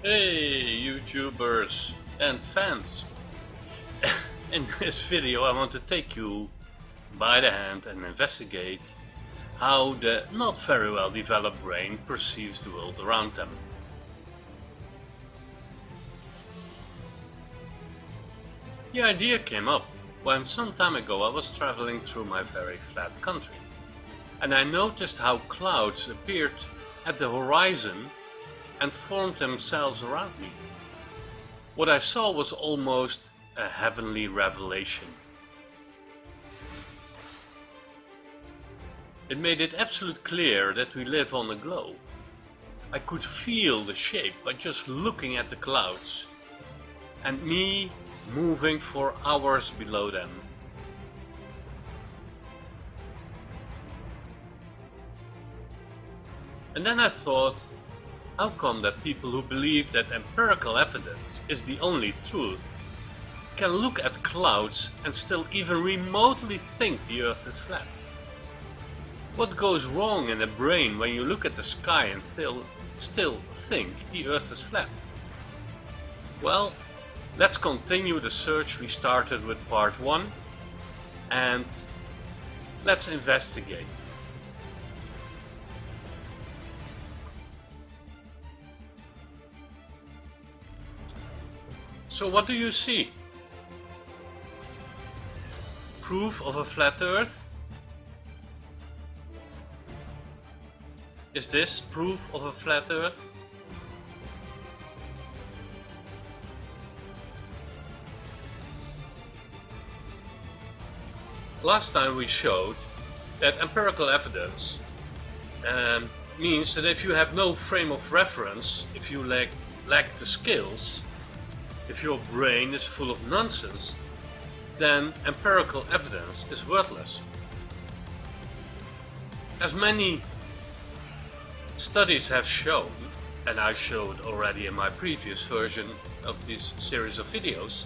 Hey YouTubers and fans! In this video I want to take you by the hand and investigate how the not very well developed brain perceives the world around them. The idea came up when some time ago I was traveling through my very flat country, and I noticed how clouds appeared at the horizon and formed themselves around me. What I saw was almost a heavenly revelation. It made it absolutely clear that we live on a globe. I could feel the shape by just looking at the clouds, and me moving for hours below them. And then I thought, how come that people who believe that empirical evidence is the only truth can look at clouds and still even remotely think the earth is flat? What goes wrong in a brain when you look at the sky and still think the earth is flat? Well, let's continue the search we started with part 1 and let's investigate. So what do you see? Proof of a flat earth? Is this proof of a flat earth? Last time we showed that empirical evidence means that if you have no frame of reference, if you lack the skills, if your brain is full of nonsense, then empirical evidence is worthless. As many studies have shown, and I showed already in my previous version of this series of videos,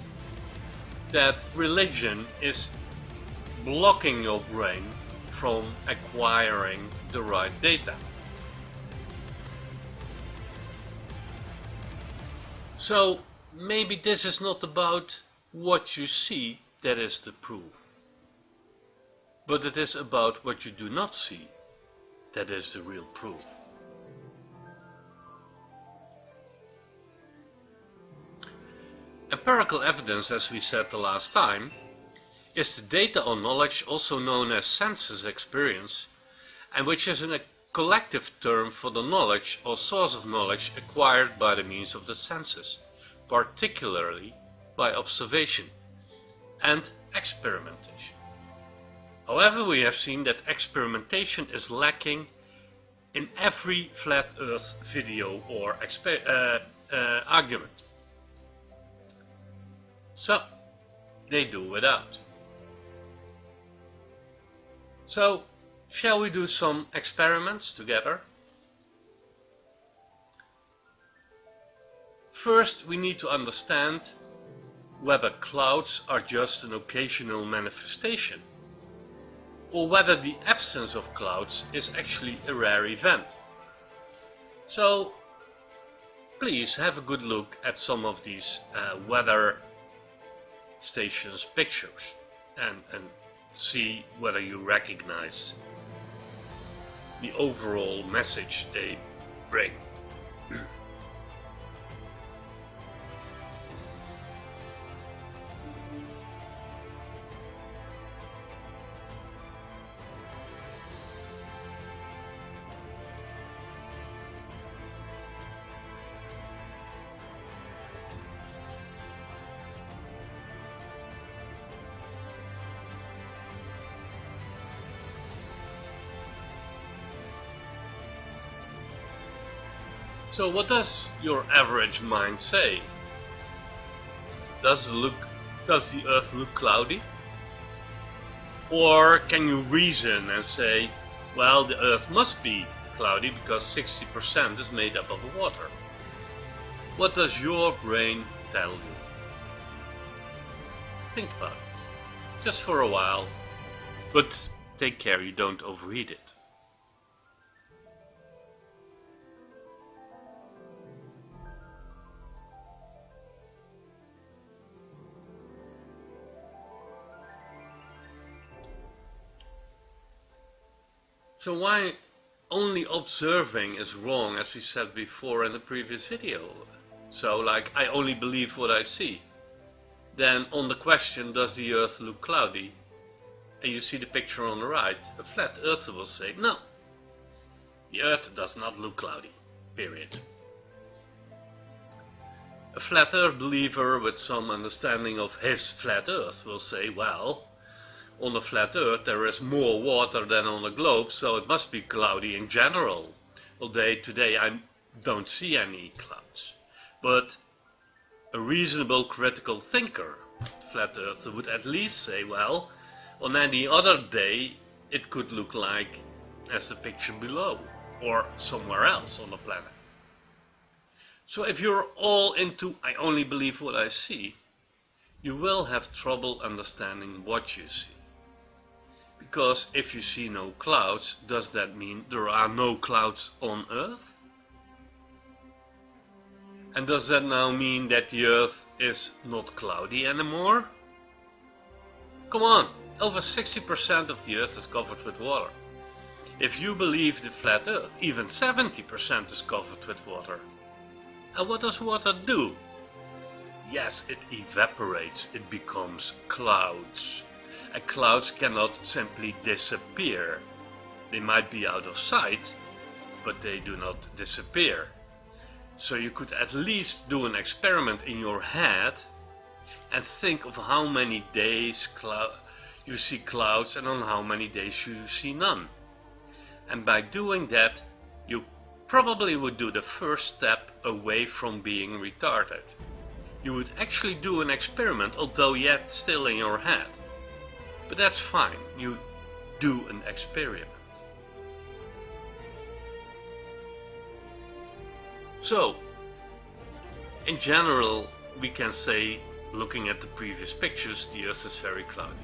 that religion is blocking your brain from acquiring the right data. So maybe this is not about what you see that is the proof, but it is about what you do not see that is the real proof. Empirical evidence, as we said the last time, is the data on knowledge, also known as senses experience, and which is a collective term for the knowledge or source of knowledge acquired by the means of the senses, particularly by observation and experimentation. However, we have seen that experimentation is lacking in every flat earth video or argument. So they do without. So shall we do some experiments together? First, we need to understand whether clouds are just an occasional manifestation, or whether the absence of clouds is actually a rare event. So please have a good look at some of these weather stations pictures and see whether you recognize the overall message they bring. So what does your average mind say? Does the earth look cloudy? Or can you reason and say, well, the earth must be cloudy because 60% is made up of water? What does your brain tell you? Think about it, just for a while, but take care you don't overheat it. So why only observing is wrong, as we said before in the previous video? So like, I only believe what I see. Then on the question, does the Earth look cloudy? And you see the picture on the right, a flat earther will say, no, the Earth does not look cloudy, period. A flat earth believer with some understanding of his flat earth will say, well, on a flat earth there is more water than on a globe, so it must be cloudy in general. Although today I don't see any clouds. But a reasonable critical thinker, flat earther, would at least say, well, on any other day it could look like as the picture below, or somewhere else on the planet. So if you're all into I only believe what I see, you will have trouble understanding what you see. Because if you see no clouds, does that mean there are no clouds on Earth? And does that now mean that the Earth is not cloudy anymore? Come on, over 60% of the Earth is covered with water. If you believe the flat Earth, even 70% is covered with water. And what does water do? Yes, it evaporates, it becomes clouds. And clouds cannot simply disappear. They might be out of sight, but they do not disappear. So you could at least do an experiment in your head and think of how many days you see clouds and on how many days you see none. And by doing that, you probably would do the first step away from being retarded. You would actually do an experiment, although yet still in your head. But that's fine, you do an experiment. So, in general, we can say, looking at the previous pictures, the Earth is very cloudy.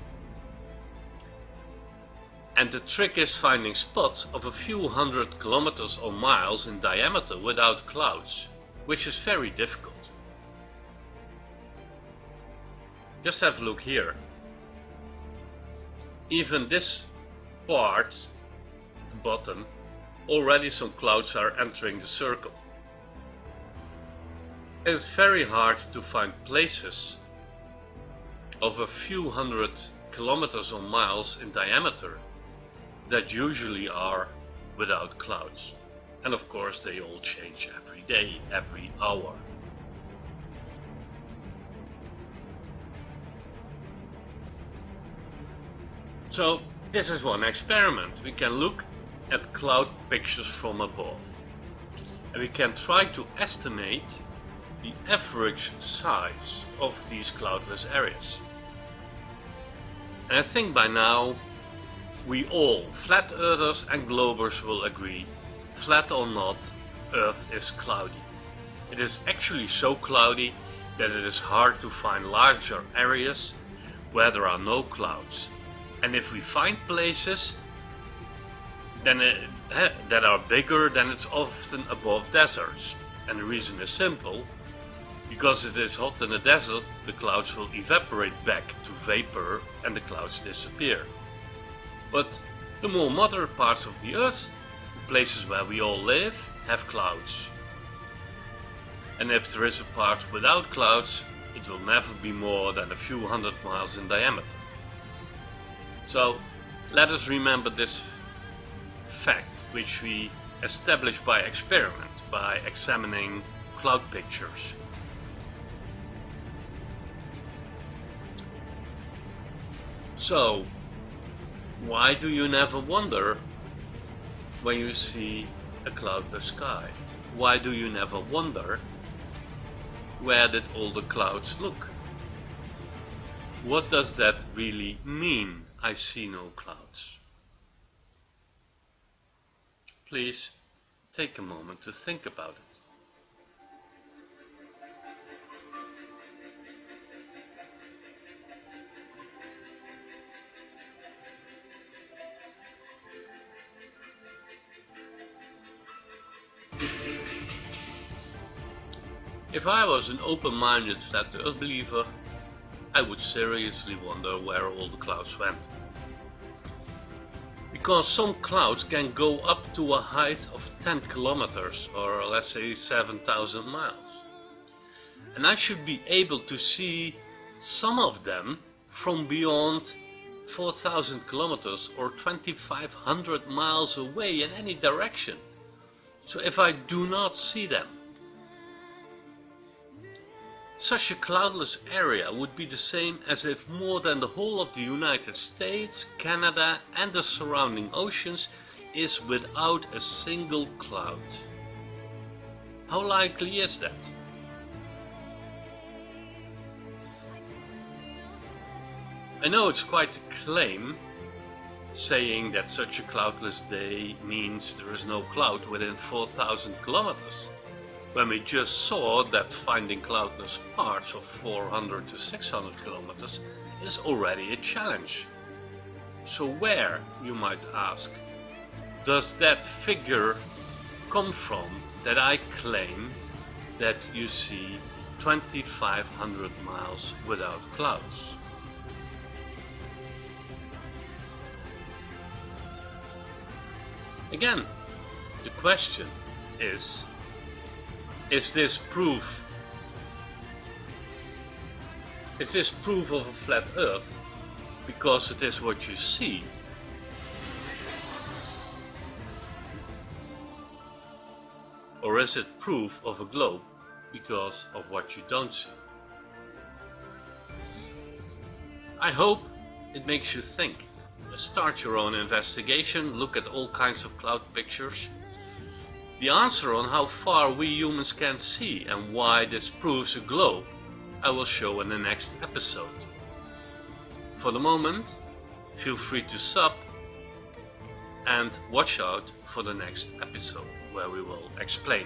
And the trick is finding spots of a few hundred kilometers or miles in diameter without clouds, which is very difficult. Just have a look here. Even this part, at the bottom, already some clouds are entering the circle. It's very hard to find places of a few hundred kilometers or miles in diameter that usually are without clouds. And of course they all change every day, every hour. So this is one experiment. We can look at cloud pictures from above. And we can try to estimate the average size of these cloudless areas. And I think by now we all, flat earthers and globers, will agree, flat or not, Earth is cloudy. It is actually so cloudy that it is hard to find larger areas where there are no clouds. And if we find places that are bigger, then it's often above deserts. And the reason is simple. Because it is hot in a desert, the clouds will evaporate back to vapor and the clouds disappear. But the more moderate parts of the Earth, the places where we all live, have clouds. And if there is a part without clouds, it will never be more than a few hundred miles in diameter. So let us remember this fact, which we establish by experiment, by examining cloud pictures. So, why do you never wonder when you see a cloudless sky? Why do you never wonder, where did all the clouds look? What does that really mean, I see no clouds? Please take a moment to think about it. If I was an open-minded flat earth believer, I would seriously wonder where all the clouds went. because some clouds can go up to a height of 10 kilometers or let's say 7,000 miles. And I should be able to see some of them from beyond 4,000 kilometers or 2,500 miles away in any direction. So if I do not see them, such a cloudless area would be the same as if more than the whole of the United States, Canada and the surrounding oceans is without a single cloud. How likely is that? I know it's quite a claim, saying that such a cloudless day means there is no cloud within 4,000 kilometers, when we just saw that finding cloudless parts of 400 to 600 kilometers is already a challenge. So where, you might ask, does that figure come from that I claim that you see 2,500 miles without clouds? Again, the question is this proof? Is this proof of a flat Earth because it is what you see? Or is it proof of a globe because of what you don't see? I hope it makes you think. Start your own investigation, look at all kinds of cloud pictures. The answer on how far we humans can see and why this proves a globe I will show in the next episode. For the moment, feel free to sub and watch out for the next episode where we will explain.